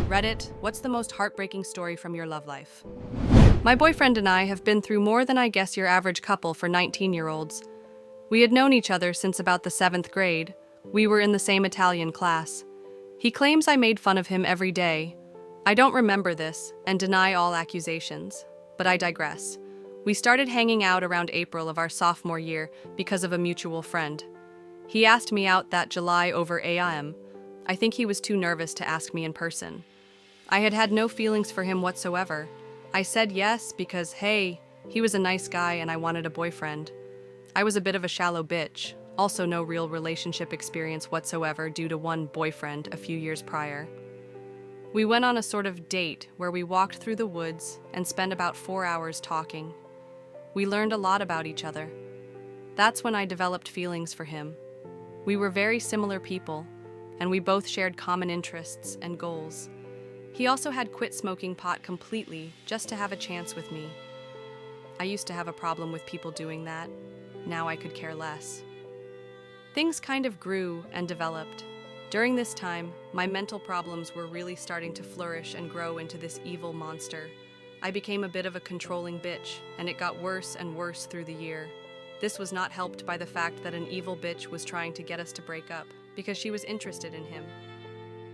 Reddit, what's the most heartbreaking story from your love life? My boyfriend and I have been through more than I guess your average couple for 19-year-olds. We had known each other since about the 7th grade. We were in the same Italian class. He claims I made fun of him every day. I don't remember this and deny all accusations, but I digress. We started hanging out around April of our sophomore year because of a mutual friend. He asked me out that July over AIM. I think he was too nervous to ask me in person. I had had no feelings for him whatsoever. I said yes because, hey, he was a nice guy and I wanted a boyfriend. I was a bit of a shallow bitch, also no real relationship experience whatsoever due to one boyfriend a few years prior. We went on a sort of date where we walked through the woods and spent about 4 hours talking. We learned a lot about each other. That's when I developed feelings for him. We were very similar people, and we both shared common interests and goals. He also had quit smoking pot completely just to have a chance with me. I used to have a problem with people doing that. Now I could care less. Things kind of grew and developed. During this time, my mental problems were really starting to flourish and grow into this evil monster. I became a bit of a controlling bitch, and it got worse and worse through the year. This was not helped by the fact that an evil bitch was trying to get us to break up because she was interested in him.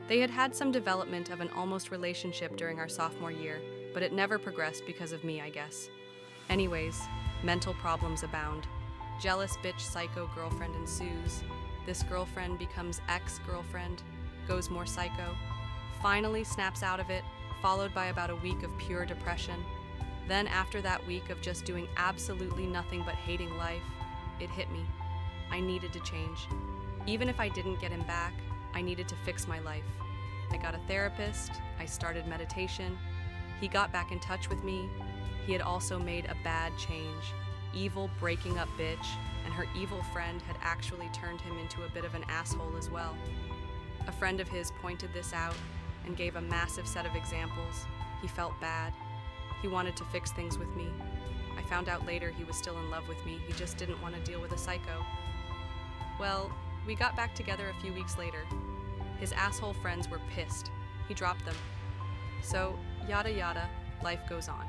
They had had some development of an almost relationship during our sophomore year, but it never progressed because of me, I guess. Anyways, mental problems abound. Jealous bitch psycho girlfriend ensues. This girlfriend becomes ex-girlfriend, goes more psycho, finally snaps out of it, followed by about a week of pure depression. Then after that week of just doing absolutely nothing but hating life, it hit me. I needed to change. Even if I didn't get him back, I needed to fix my life. I got a therapist, I started meditation. He got back in touch with me. He had also made a bad change. Evil breaking up bitch, and her evil friend had actually turned him into a bit of an asshole as well. A friend of his pointed this out and gave a massive set of examples. He felt bad. He wanted to fix things with me. I found out later he was still in love with me. He just didn't want to deal with a psycho. Well, we got back together a few weeks later. His asshole friends were pissed. He dropped them. So, yada yada, life goes on.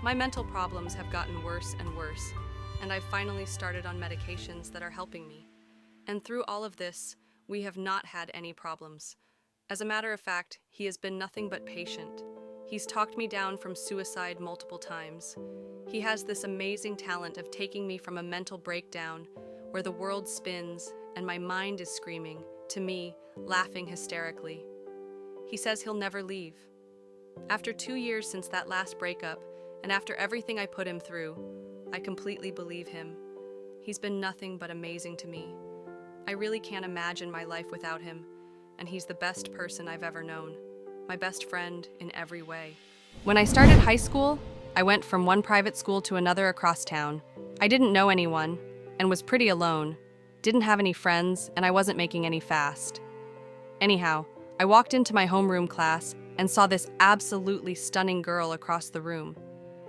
My mental problems have gotten worse and worse, and I've finally started on medications that are helping me. And through all of this, we have not had any problems. As a matter of fact, he has been nothing but patient. He's talked me down from suicide multiple times. He has this amazing talent of taking me from a mental breakdown where the world spins and my mind is screaming, to me, laughing hysterically. He says he'll never leave. After 2 years since that last breakup, and after everything I put him through, I completely believe him. He's been nothing but amazing to me. I really can't imagine my life without him, and he's the best person I've ever known. My best friend in every way. When I started high school, I went from one private school to another across town. I didn't know anyone, and was pretty alone, didn't have any friends, and I wasn't making any fast. Anyhow, I walked into my homeroom class and saw this absolutely stunning girl across the room.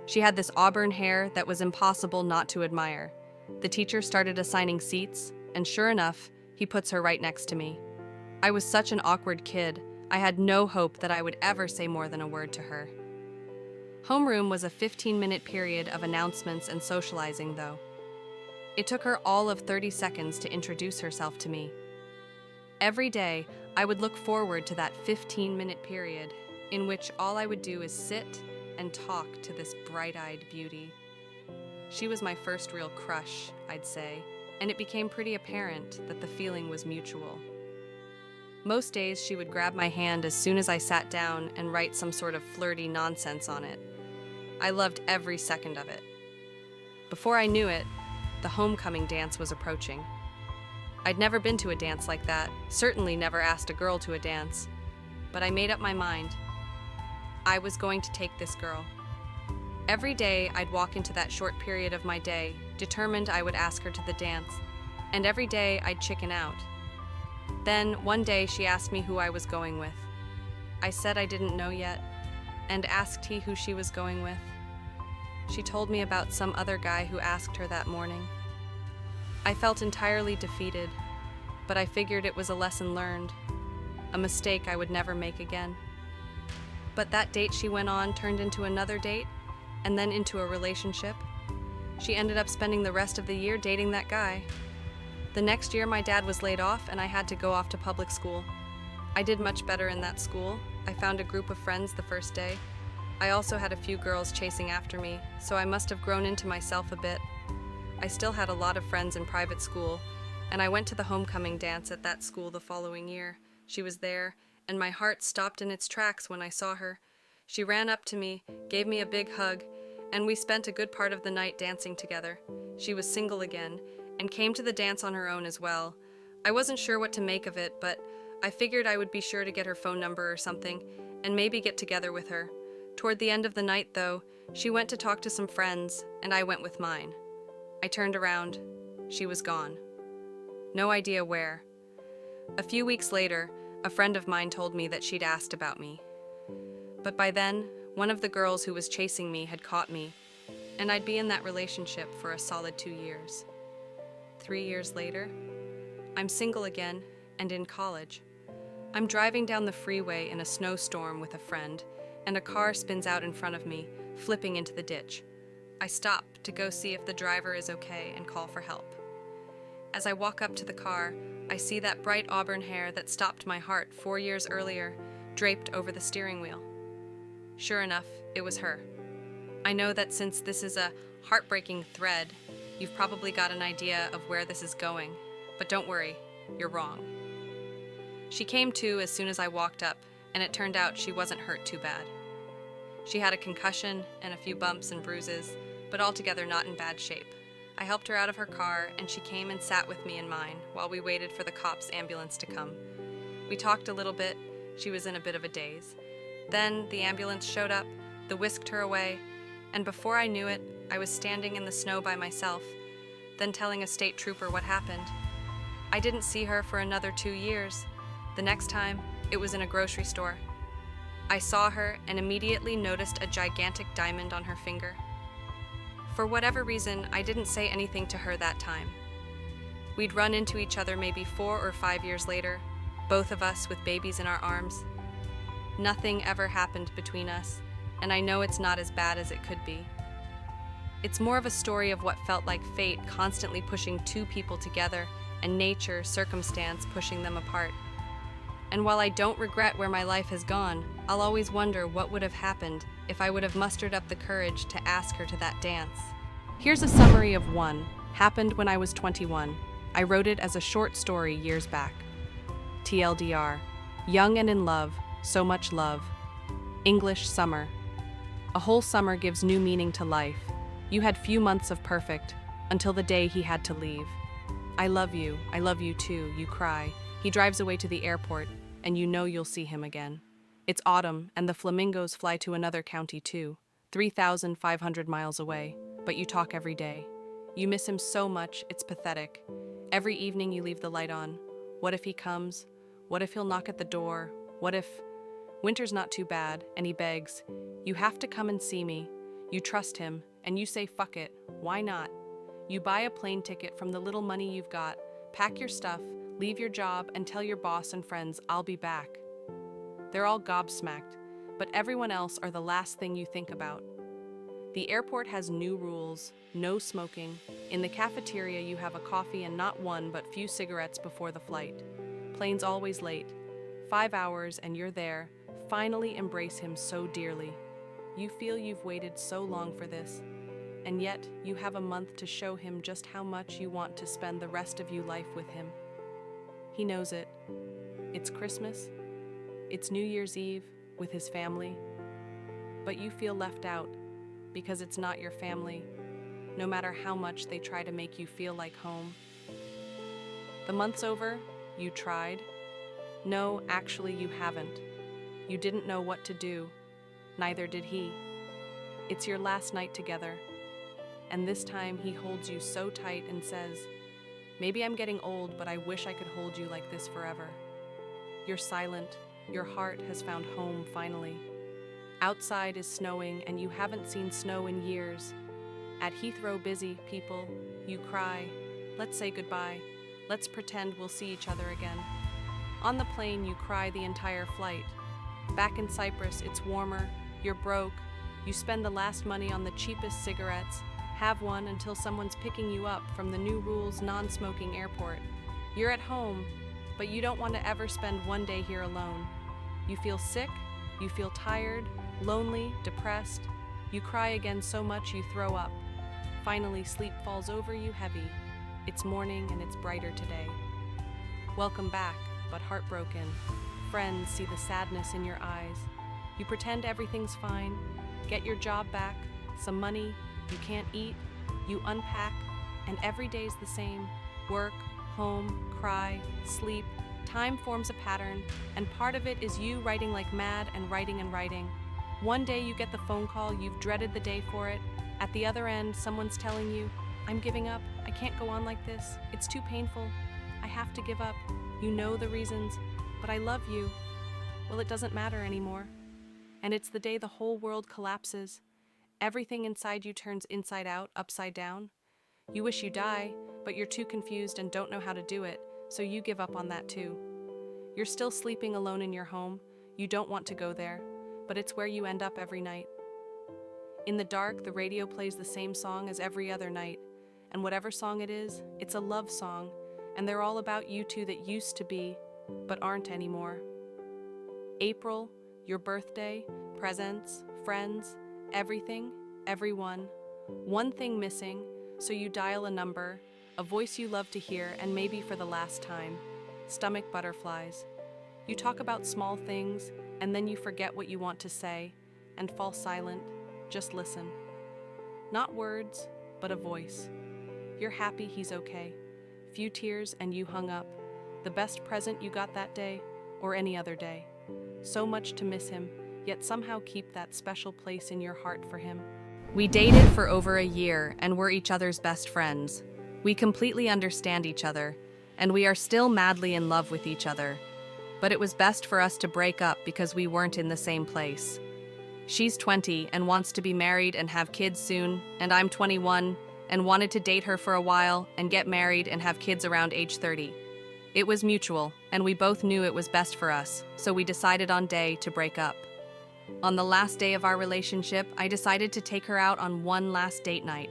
She had this auburn hair that was impossible not to admire. The teacher started assigning seats, and sure enough, he puts her right next to me. I was such an awkward kid, I had no hope that I would ever say more than a word to her. Homeroom was a 15-minute period of announcements and socializing, though. It took her all of 30 seconds to introduce herself to me. Every day, I would look forward to that 15-minute period in which all I would do is sit and talk to this bright-eyed beauty. She was my first real crush, I'd say, and it became pretty apparent that the feeling was mutual. Most days she would grab my hand as soon as I sat down and write some sort of flirty nonsense on it. I loved every second of it. Before I knew it, the homecoming dance was approaching. I'd never been to a dance like that, certainly never asked a girl to a dance, but I made up my mind. I was going to take this girl. Every day I'd walk into that short period of my day, determined I would ask her to the dance, and every day I'd chicken out. Then, one day she asked me who I was going with. I said I didn't know yet, and asked he who she was going with. She told me about some other guy who asked her that morning. I felt entirely defeated, but I figured it was a lesson learned. a mistake I would never make again. But that date she went on turned into another date, and then into a relationship. She ended up spending the rest of the year dating that guy. The next year, my dad was laid off, and I had to go off to public school. I did much better in that school. I found a group of friends the first day. I also had a few girls chasing after me, so I must have grown into myself a bit. I still had a lot of friends in private school, and I went to the homecoming dance at that school the following year. She was there, and my heart stopped in its tracks when I saw her. She ran up to me, gave me a big hug, and we spent a good part of the night dancing together. She was single again, and came to the dance on her own as well. I wasn't sure what to make of it, but I figured I would be sure to get her phone number or something, and maybe get together with her. Toward the end of the night, though, she went to talk to some friends, and I went with mine. I turned around. She was gone. No idea where. A few weeks later, a friend of mine told me that she'd asked about me. But by then, one of the girls who was chasing me had caught me, and I'd be in that relationship for a solid 2 years. 3 years later, I'm single again and in college. I'm driving down the freeway in a snowstorm with a friend, and a car spins out in front of me, flipping into the ditch. I stop to go see if the driver is okay and call for help. As I walk up to the car, I see that bright auburn hair that stopped my heart 4 years earlier, draped over the steering wheel. Sure enough, it was her. I know that since this is a heartbreaking thread, you've probably got an idea of where this is going, but don't worry, you're wrong. She came to as soon as I walked up, and it turned out she wasn't hurt too bad. She had a concussion and a few bumps and bruises, but altogether not in bad shape. I helped her out of her car, and she came and sat with me in mine while we waited for the cops' ambulance to come. We talked a little bit. She was in a bit of a daze. Then the ambulance showed up, whisked her away, and before I knew it, I was standing in the snow by myself, then telling a state trooper what happened. I didn't see her for another 2 years. The next time, it was in a grocery store. I saw her and immediately noticed a gigantic diamond on her finger. For whatever reason, I didn't say anything to her that time. We'd run into each other maybe 4 or 5 years later, both of us with babies in our arms. Nothing ever happened between us, and I know it's not as bad as it could be. It's more of a story of what felt like fate constantly pushing two people together and nature, circumstance pushing them apart. And while I don't regret where my life has gone, I'll always wonder what would have happened if I would have mustered up the courage to ask her to that dance. Here's a summary of one. Happened when I was 21. I wrote it as a short story years back. TLDR. Young and in love, so much love. English summer. A whole summer gives new meaning to life. You had few months of perfect, until the day he had to leave. I love you too, you cry. He drives away to the airport, and you know you'll see him again. It's autumn, and the flamingos fly to another county too, 3,500 miles away, but you talk every day. You miss him so much, it's pathetic. Every evening you leave the light on. What if he comes? What if he'll knock at the door? What if... Winter's not too bad, and he begs, you have to come and see me. You trust him, and you say fuck it, why not? You buy a plane ticket from the little money you've got, pack your stuff, leave your job, and tell your boss and friends, I'll be back. They're all gobsmacked, but everyone else are the last thing you think about. The airport has new rules, no smoking. In the cafeteria you have a coffee and not one but few cigarettes before the flight. Plane's always late. 5 hours and you're there. Finally embrace him so dearly. You feel you've waited so long for this, and yet you have a month to show him just how much you want to spend the rest of your life with him. He knows it. It's Christmas. It's New Year's Eve with his family. But you feel left out because it's not your family, no matter how much they try to make you feel like home. The month's over. You tried. No, actually you haven't. You didn't know what to do. Neither did he. It's your last night together. And this time he holds you so tight and says, maybe I'm getting old, but I wish I could hold you like this forever. You're silent. Your heart has found home finally. Outside is snowing and you haven't seen snow in years. At Heathrow busy, people, you cry. Let's say goodbye. Let's pretend we'll see each other again. On the plane, you cry the entire flight. Back in Cyprus, it's warmer, you're broke, you spend the last money on the cheapest cigarettes, have one until someone's picking you up from the new rules non-smoking airport. You're at home, but you don't want to ever spend one day here alone. You feel sick, you feel tired, lonely, depressed. You cry again so much you throw up. Finally, sleep falls over you heavy. It's morning and it's brighter today. Welcome back, but heartbroken. Friends see the sadness in your eyes. You pretend everything's fine, get your job back, some money, you can't eat, you unpack, and every day's the same. Work, home, cry, sleep. Time forms a pattern, and part of it is you writing like mad and writing and writing. One day you get the phone call, you've dreaded the day for it. At the other end, someone's telling you, I'm giving up, I can't go on like this, it's too painful, I have to give up. You know the reasons, but I love you. Well, it doesn't matter anymore. And it's the day the whole world collapses. Everything inside you turns inside out, upside down. You wish you die, but you're too confused and don't know how to do it, so you give up on that too. You're still sleeping alone in your home. You don't want to go there, but it's where you end up every night. In the dark, the radio plays the same song as every other night, and whatever song it is, it's a love song, and they're all about you two that used to be, but aren't anymore. April, your birthday, presents, friends, everything, everyone. One thing missing, so you dial a number, a voice you love to hear, and maybe for the last time. Stomach butterflies. You talk about small things, and then you forget what you want to say, and fall silent. Just listen. Not words, but a voice. You're happy he's okay. Few tears and you hung up. The best present you got that day, or any other day. So much to miss him, yet somehow keep that special place in your heart for him. We dated for over a year and were each other's best friends. We completely understand each other, and we are still madly in love with each other. But it was best for us to break up because we weren't in the same place. She's 20 and wants to be married and have kids soon, and I'm 21 and wanted to date her for a while and get married and have kids around age 30. It was mutual, and we both knew it was best for us, so we decided on day to break up. On the last day of our relationship, I decided to take her out on one last date night.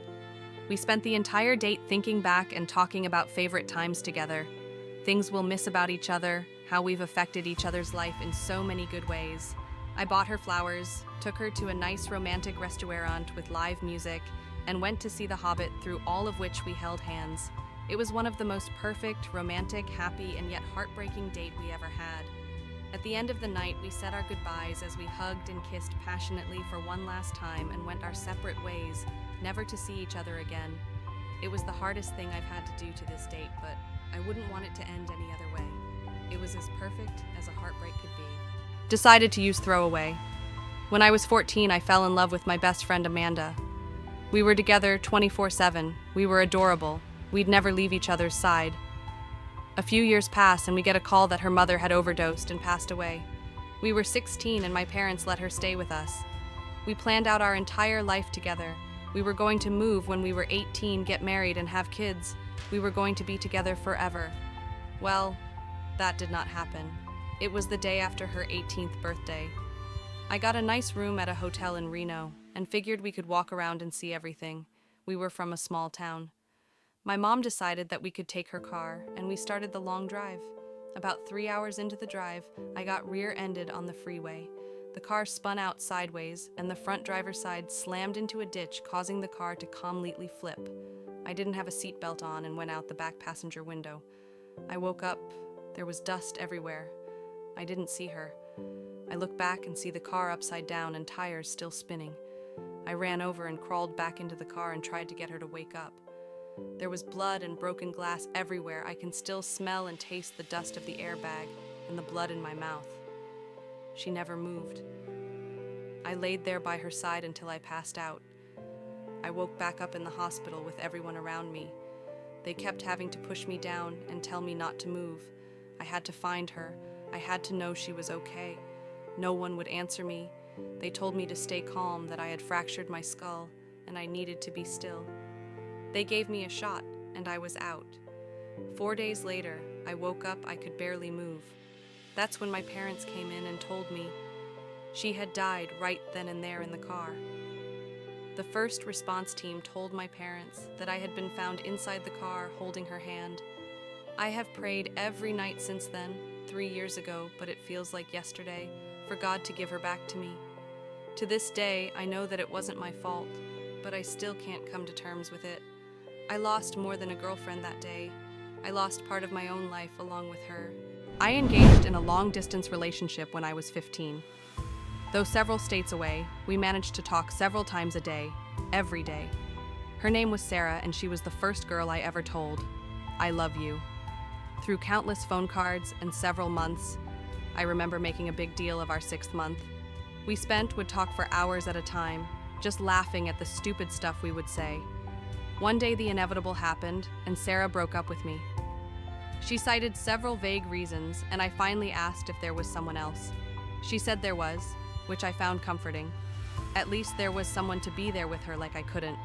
We spent the entire date thinking back and talking about favorite times together, things we'll miss about each other, how we've affected each other's life in so many good ways. I bought her flowers, took her to a nice romantic restaurant with live music, and went to see The Hobbit, through all of which we held hands. It was one of the most perfect, romantic, happy, and yet heartbreaking date we ever had. At the end of the night, we said our goodbyes as we hugged and kissed passionately for one last time and went our separate ways, never to see each other again. It was the hardest thing I've had to do to this date, but I wouldn't want it to end any other way. It was as perfect as a heartbreak could be. Decided to use throwaway. When I was 14, I fell in love with my best friend Amanda. We were together 24/7. We were adorable. We'd never leave each other's side. A few years pass and we get a call that her mother had overdosed and passed away. We were 16 and my parents let her stay with us. We planned out our entire life together. We were going to move when we were 18, get married and have kids. We were going to be together forever. Well, that did not happen. It was the day after her 18th birthday. I got a nice room at a hotel in Reno and figured we could walk around and see everything. We were from a small town. My mom decided that we could take her car, and we started the long drive. About 3 hours into the drive, I got rear-ended on the freeway. The car spun out sideways, and the front driver's side slammed into a ditch, causing the car to completely flip. I didn't have a seatbelt on and went out the back passenger window. I woke up. There was dust everywhere. I didn't see her. I look back and see the car upside down and tires still spinning. I ran over and crawled back into the car and tried to get her to wake up. There was blood and broken glass everywhere. I can still smell and taste the dust of the airbag and the blood in my mouth. She never moved. I laid there by her side until I passed out. I woke back up in the hospital with everyone around me. They kept having to push me down and tell me not to move. I had to find her. I had to know she was okay. No one would answer me. They told me to stay calm, that I had fractured my skull, and I needed to be still. They gave me a shot, and I was out. 4 days later, I woke up. I could barely move. That's when my parents came in and told me she had died right then and there in the car. The first response team told my parents that I had been found inside the car holding her hand. I have prayed every night since then, 3 years ago, but it feels like yesterday, for God to give her back to me. To this day, I know that it wasn't my fault, but I still can't come to terms with it. I lost more than a girlfriend that day. I lost part of my own life along with her. I engaged in a long-distance relationship when I was 15. Though several states away, we managed to talk several times a day, every day. Her name was Sarah, and she was the first girl I ever told, "I love you." Through countless phone cards and several months, I remember making a big deal of our 6th month. We would talk for hours at a time, just laughing at the stupid stuff we would say. One day the inevitable happened, and Sarah broke up with me. She cited several vague reasons, and I finally asked if there was someone else. She said there was, which I found comforting. At least there was someone to be there with her like I couldn't.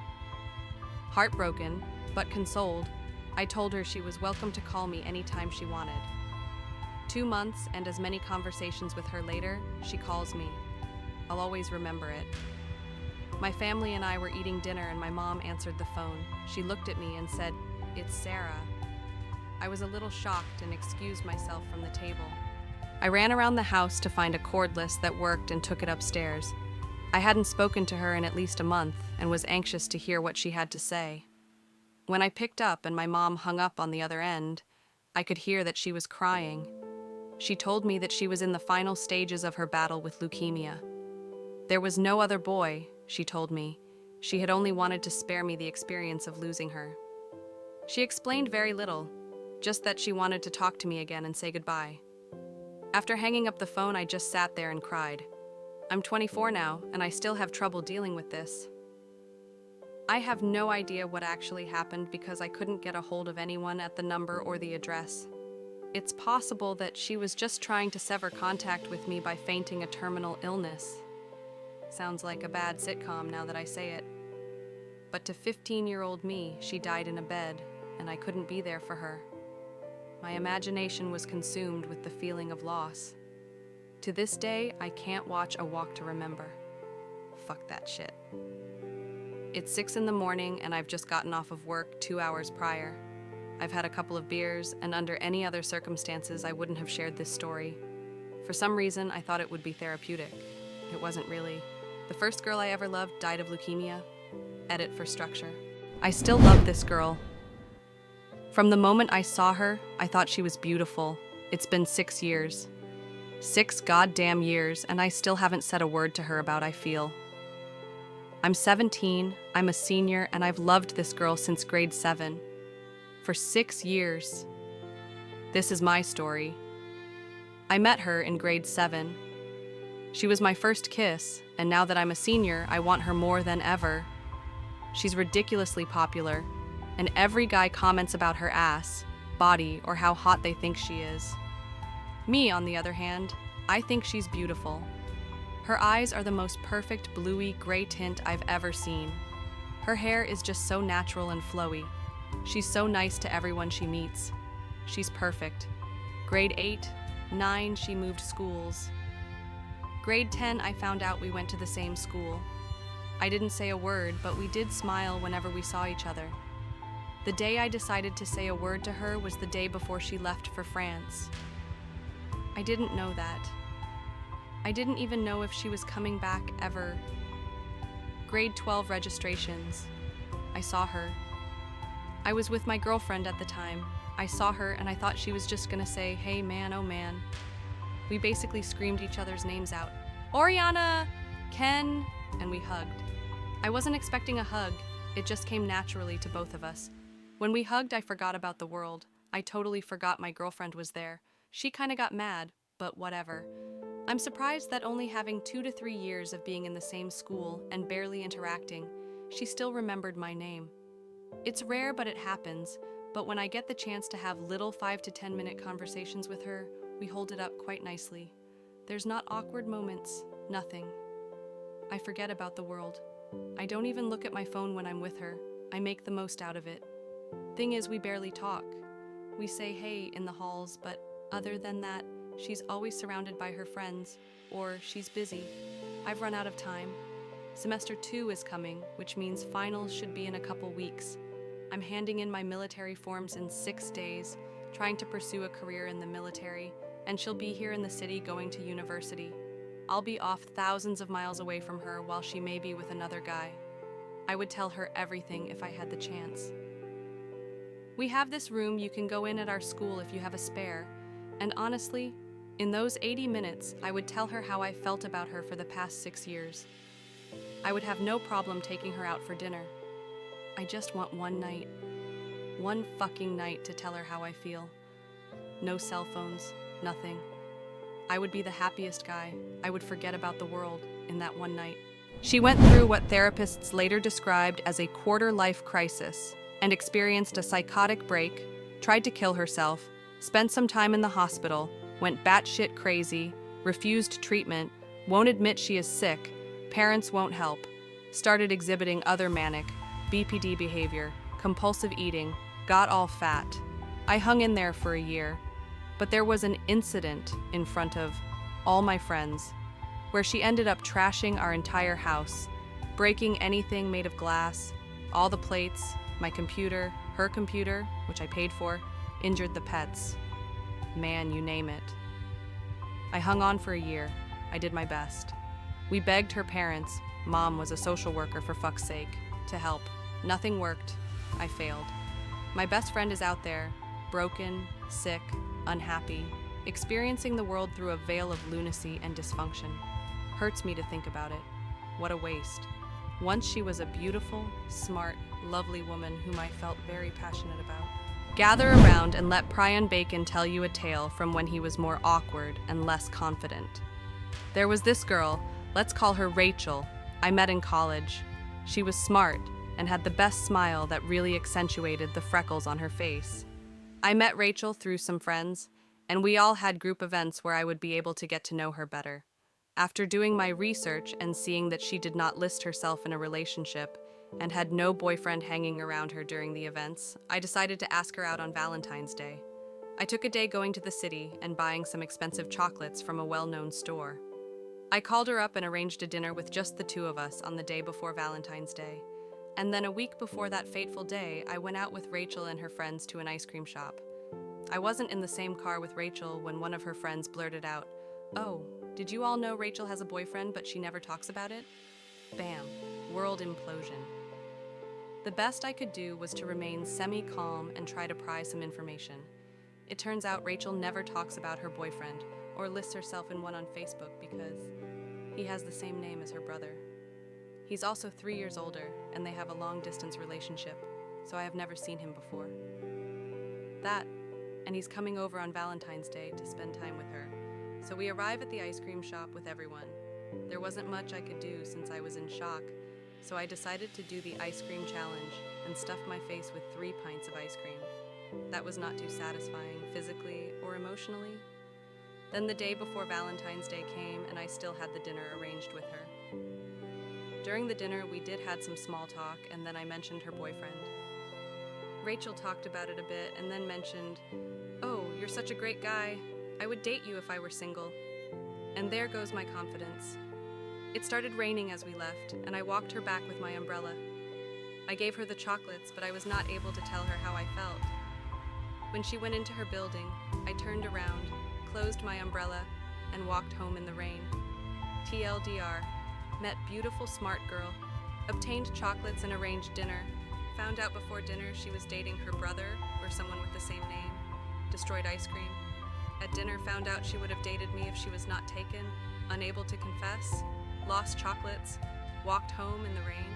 Heartbroken, but consoled, I told her she was welcome to call me anytime she wanted. 2 months and as many conversations with her later, she calls me. I'll always remember it. My family and I were eating dinner and my mom answered the phone. She looked at me and said, "It's Sarah." I was a little shocked and excused myself from the table. I ran around the house to find a cordless that worked and took it upstairs. I hadn't spoken to her in at least a month and was anxious to hear what she had to say. When I picked up and my mom hung up on the other end, I could hear that she was crying. She told me that she was in the final stages of her battle with leukemia. There was no other boy, she told me. She had only wanted to spare me the experience of losing her. She explained very little, just that she wanted to talk to me again and say goodbye. After hanging up the phone, I just sat there and cried. I'm 24 now, and I still have trouble dealing with this. I have no idea what actually happened because I couldn't get a hold of anyone at the number or the address. It's possible that she was just trying to sever contact with me by feigning a terminal illness. Sounds like a bad sitcom now that I say it. But to 15-year-old me, she died in a bed, and I couldn't be there for her. My imagination was consumed with the feeling of loss. To this day, I can't watch A Walk to Remember. Fuck that shit. It's 6 in the morning and I've just gotten off of work 2 hours prior. I've had a couple of beers, and under any other circumstances, I wouldn't have shared this story. For some reason, I thought it would be therapeutic. It wasn't really. The first girl I ever loved died of leukemia. Edit for structure. I still love this girl. From the moment I saw her, I thought she was beautiful. It's been 6 years. 6 goddamn years, and I still haven't said a word to her about I feel. I'm 17, I'm a senior, and I've loved this girl since grade 7. For 6 years. This is my story. I met her in grade 7. She was my first kiss, and now that I'm a senior, I want her more than ever. She's ridiculously popular, and every guy comments about her ass, body, or how hot they think she is. Me, on the other hand, I think she's beautiful. Her eyes are the most perfect bluey gray tint I've ever seen. Her hair is just so natural and flowy. She's so nice to everyone she meets. She's perfect. Grade 8, 9, she moved schools. Grade 10, I found out we went to the same school. I didn't say a word, but we did smile whenever we saw each other. The day I decided to say a word to her was the day before she left for France. I didn't know that. I didn't even know if she was coming back ever. Grade 12 registrations. I saw her. I was with my girlfriend at the time. I saw her and I thought she was just gonna say, "Hey man, oh man." We basically screamed each other's names out. "Oriana! Ken!" And we hugged. I wasn't expecting a hug. It just came naturally to both of us. When we hugged, I forgot about the world. I totally forgot my girlfriend was there. She kinda got mad, but whatever. I'm surprised that only having 2 to 3 years of being in the same school and barely interacting, she still remembered my name. It's rare, but it happens. But when I get the chance to have little 5 to 10 minute conversations with her, we hold it up quite nicely. There's not awkward moments, nothing. I forget about the world. I don't even look at my phone when I'm with her. I make the most out of it. Thing is, we barely talk. We say hey in the halls, but other than that, She's always surrounded by her friends, or she's busy. I've run out of time. Semester 2 is coming, which means finals should be in a couple weeks. I'm handing in my military forms in 6 days, trying to pursue a career in the military, and she'll be here in the city going to university. I'll be off thousands of miles away from her while she may be with another guy. I would tell her everything if I had the chance. We have this room you can go in at our school if you have a spare, and honestly, in those 80 minutes, I would tell her how I felt about her for the past 6 years. I would have no problem taking her out for dinner. I just want one night. One fucking night to tell her how I feel. No cell phones, nothing. I would be the happiest guy. I would forget about the world in that one night. She went through what therapists later described as a quarter-life crisis and experienced a psychotic break, tried to kill herself, spent some time in the hospital, went batshit crazy, refused treatment, won't admit she is sick, parents won't help, started exhibiting other manic, BPD behavior, compulsive eating, got all fat. I hung in there for a year, but there was an incident in front of all my friends where she ended up trashing our entire house, breaking anything made of glass, all the plates, my computer, her computer, which I paid for, injured the pets. Man, you name it. I hung on for a year. I did my best. We begged her parents, Mom was a social worker for fuck's sake, to help. Nothing worked. I failed. My best friend is out there, broken, sick, unhappy, experiencing the world through a veil of lunacy and dysfunction. Hurts me to think about it. What a waste. Once she was a beautiful, smart, lovely woman whom I felt very passionate about. Gather around and let Prion Bacon tell you a tale from when he was more awkward and less confident. There was this girl, let's call her Rachel, I met in college. She was smart and had the best smile that really accentuated the freckles on her face. I met Rachel through some friends, and we all had group events where I would be able to get to know her better. After doing my research and seeing that she did not list herself in a relationship and had no boyfriend hanging around her during the events, I decided to ask her out on Valentine's Day. I took a day going to the city and buying some expensive chocolates from a well-known store. I called her up and arranged a dinner with just the two of us on the day before Valentine's Day. And then a week before that fateful day, I went out with Rachel and her friends to an ice cream shop. I wasn't in the same car with Rachel when one of her friends blurted out, "Oh, did you all know Rachel has a boyfriend but she never talks about it?" Bam, world implosion. The best I could do was to remain semi-calm and try to pry some information. It turns out Rachel never talks about her boyfriend or lists herself in one on Facebook because he has the same name as her brother. He's also 3 years older, and they have a long-distance relationship, so I have never seen him before. That, and he's coming over on Valentine's Day to spend time with her. So we arrive at the ice cream shop with everyone. There wasn't much I could do since I was in shock, so I decided to do the ice cream challenge and stuff my face with 3 pints of ice cream. That was not too satisfying physically or emotionally. Then the day before Valentine's Day came and I still had the dinner arranged with her. During the dinner, we did had some small talk, and then I mentioned her boyfriend. Rachel talked about it a bit and then mentioned, "Oh, you're such a great guy. I would date you if I were single." And there goes my confidence. It started raining as we left, and I walked her back with my umbrella. I gave her the chocolates, but I was not able to tell her how I felt. When she went into her building, I turned around, closed my umbrella, and walked home in the rain. TLDR. Met beautiful smart girl, obtained chocolates and arranged dinner, found out before dinner she was dating her brother or someone with the same name, destroyed ice cream. At dinner found out she would have dated me if she was not taken, unable to confess, lost chocolates, walked home in the rain.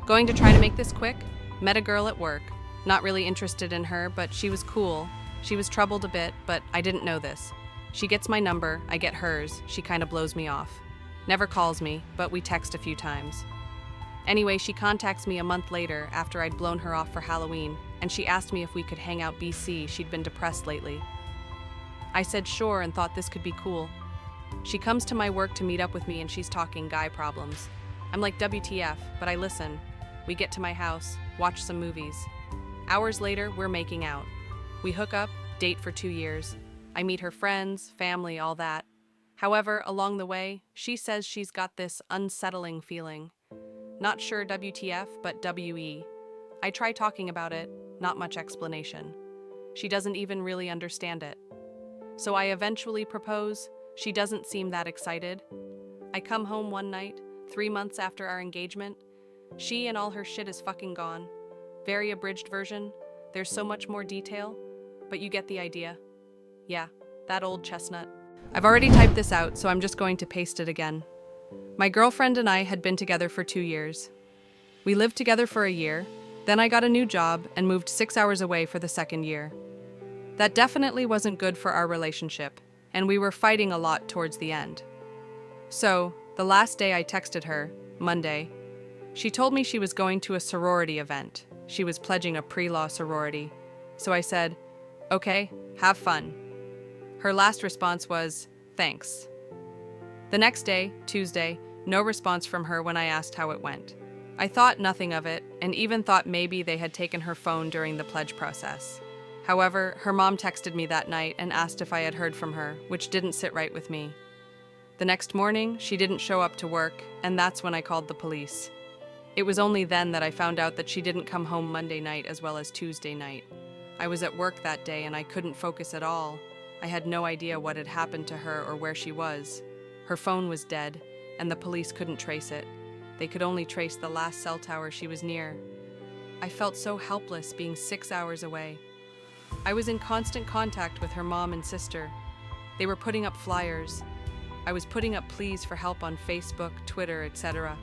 Going to try to make this quick, met a girl at work, not really interested in her, but she was cool. She was troubled a bit, but I didn't know this. She gets my number, I get hers, she kind of blows me off. Never calls me, but we text a few times. Anyway, she contacts me a month later after I'd blown her off for Halloween, and she asked me if we could hang out BC, she'd been depressed lately. I said sure and thought this could be cool. She comes to my work to meet up with me and she's talking guy problems. I'm like WTF, but I listen. We get to my house, watch some movies. Hours later, we're making out. We hook up, date for 2 years. I meet her friends, family, all that. However, along the way, she says she's got this unsettling feeling. Not sure WTF, but WE. I try talking about it, not much explanation. She doesn't even really understand it. So I eventually propose. She doesn't seem that excited. I come home one night, 3 months after our engagement. She and all her shit is fucking gone. Very abridged version. There's so much more detail, but you get the idea. Yeah, that old chestnut. I've already typed this out, so I'm just going to paste it again. My girlfriend and I had been together for 2 years. We lived together for a year, then I got a new job and moved 6 hours away for the second year. That definitely wasn't good for our relationship, and we were fighting a lot towards the end. So, the last day I texted her, Monday, she told me she was going to a sorority event. She was pledging a pre-law sorority. So I said, okay, have fun. Her last response was, thanks. The next day, Tuesday, no response from her when I asked how it went. I thought nothing of it, and even thought maybe they had taken her phone during the pledge process. However, her mom texted me that night and asked if I had heard from her, which didn't sit right with me. The next morning, she didn't show up to work, and that's when I called the police. It was only then that I found out that she didn't come home Monday night as well as Tuesday night. I was at work that day and I couldn't focus at all. I had no idea what had happened to her or where she was. Her phone was dead, and the police couldn't trace it. They could only trace the last cell tower she was near. I felt so helpless being 6 hours away. I was in constant contact with her mom and sister. They were putting up flyers. I was putting up pleas for help on Facebook, Twitter, etc.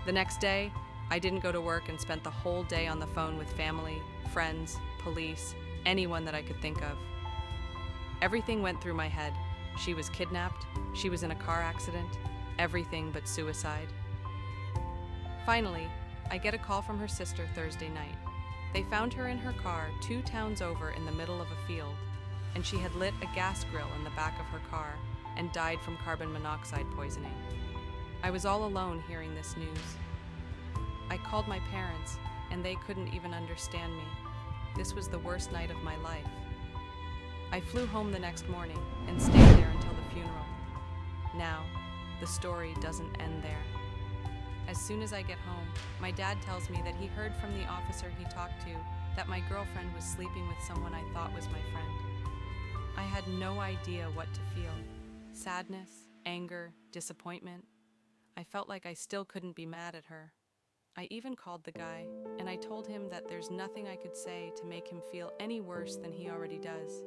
The next day, I didn't go to work and spent the whole day on the phone with family, friends, police, anyone that I could think of. Everything went through my head. She was kidnapped, she was in a car accident, everything but suicide. Finally, I get a call from her sister Thursday night. They found her in her car 2 towns over in the middle of a field, and she had lit a gas grill in the back of her car and died from carbon monoxide poisoning. I was all alone hearing this news. I called my parents, and they couldn't even understand me. This was the worst night of my life. I flew home the next morning and stayed there until the funeral. Now, the story doesn't end there. As soon as I get home, my dad tells me that he heard from the officer he talked to that my girlfriend was sleeping with someone I thought was my friend. I had no idea what to feel. Sadness, anger, disappointment. I felt like I still couldn't be mad at her. I even called the guy, and I told him that there's nothing I could say to make him feel any worse than he already does.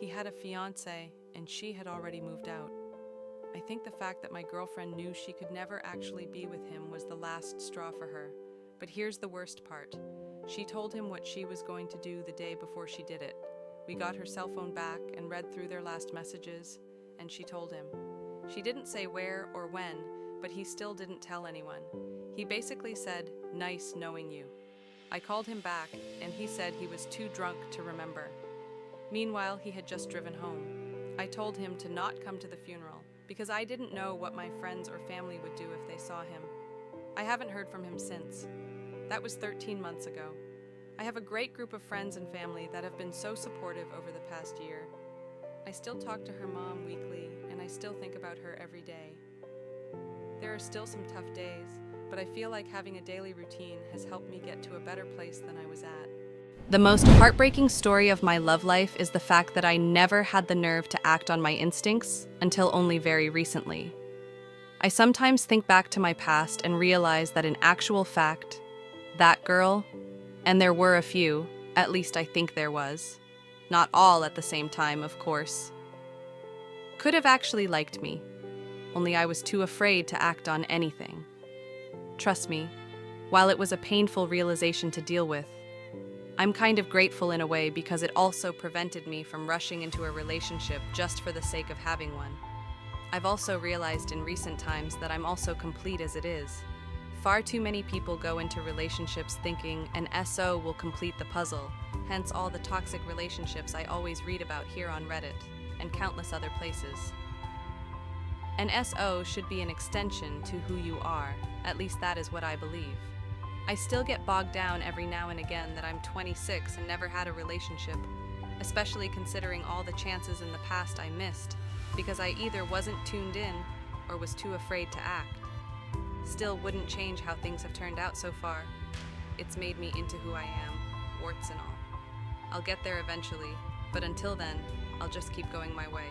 He had a fiancée, and she had already moved out. I think the fact that my girlfriend knew she could never actually be with him was the last straw for her. But here's the worst part. She told him what she was going to do the day before she did it. We got her cell phone back and read through their last messages, and she told him. She didn't say where or when, but he still didn't tell anyone. He basically said, "Nice knowing you." I called him back, and he said he was too drunk to remember. Meanwhile, he had just driven home. I told him to not come to the funeral, because I didn't know what my friends or family would do if they saw him. I haven't heard from him since. That was 13 months ago. I have a great group of friends and family that have been so supportive over the past year. I still talk to her mom weekly, and I still think about her every day. There are still some tough days, but I feel like having a daily routine has helped me get to a better place than I was at. The most heartbreaking story of my love life is the fact that I never had the nerve to act on my instincts until only very recently. I sometimes think back to my past and realize that in actual fact, that girl, and there were a few, at least I think there was, not all at the same time, of course, could have actually liked me, only I was too afraid to act on anything. Trust me, while it was a painful realization to deal with, I'm kind of grateful in a way because it also prevented me from rushing into a relationship just for the sake of having one. I've also realized in recent times that I'm also complete as it is. Far too many people go into relationships thinking an SO will complete the puzzle, hence all the toxic relationships I always read about here on Reddit and countless other places. An SO should be an extension to who you are, at least that is what I believe. I still get bogged down every now and again that I'm 26 and never had a relationship, especially considering all the chances in the past I missed because I either wasn't tuned in or was too afraid to act. Still wouldn't change how things have turned out so far. It's made me into who I am, warts and all. I'll get there eventually, but until then, I'll just keep going my way.